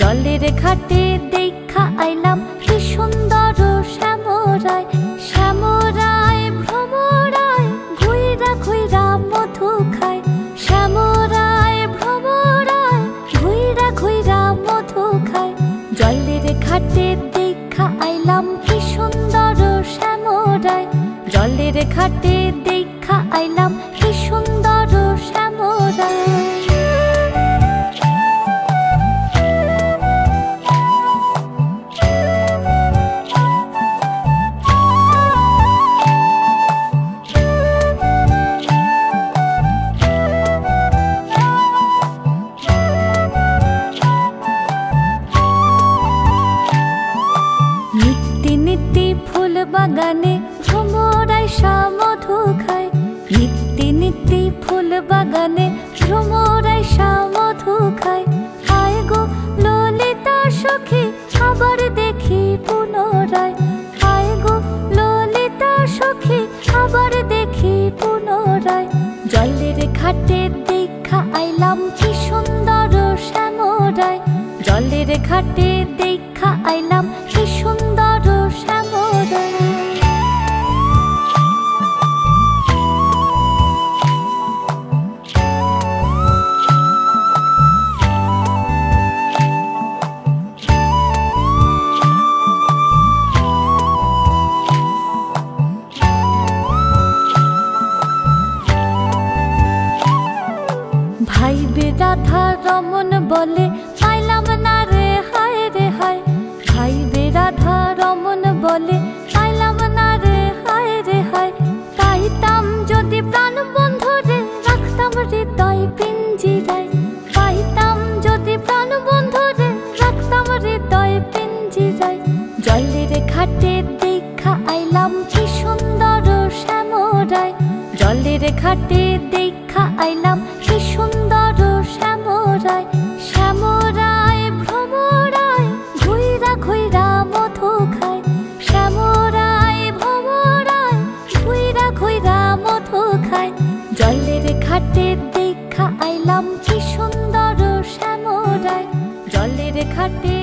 জলের ঘাটে দেখা আইলাম কি সুন্দর শ্যামরায়। শ্যামরায় ভ্রমরায় ঘুইরা ঘুইরা মধু খায়। শ্যামরায় ভ্রমরায় ঘুইরা ঘুইরা মধু খায়। জলের ঘাটে দেখা আইলাম কি সুন্দর শ্যামরায়। জলের ঘাটে দেখা আইলাম কি সুন্দর শ্যামরায়। নিত্যি নিত্যি ফুল বাগানে ভ্রমরায় মধু খায়। নিত্যি নিত্যি ফুল বাগানে ভ্রমরায় মধু খায়। আয় গো ললিতা সখী আবার দেখি পুনরায়। আয় গো ললিতা সখী আবার দেখি পুনরায়। জলের ঘাটে দেখা আইলাম কি সুন্দর শ্যামরায়। জলের ঘাটে দেখা আইলাম কি সুন্দর শ্যামরায়। ভাই বে রাধা রমন বলে পাইলাম না রে হায় রে হায়। ভাই বে রাধা রমন বলে পাইলাম না রে হায় রে হায়। পাইতাম যদি প্রাণ বন্ধু রে রাখতাম হৃদয় পিঞ্জিরায়। পাইতাম যদি প্রাণ বন্ধু রে রাখতাম হৃদয় পিঞ্জিরায়। জলের ঘাটে দেখা আইলাম কি সুন্দর শ্যামরায়। জলের ঘাটে দেখা আইলাম কি সুন্দর শ্যামরায়। শ্যামরায় ভ্রমরায় ঘুইরা ঘুইরা মধু খায়। শ্যামরায় ভ্রমরায় ঘুইরা ঘুইরা মধু খায়। জলের ঘাটে দেখা আইলাম কি সুন্দর শ্যামরায়। জলের ঘাটে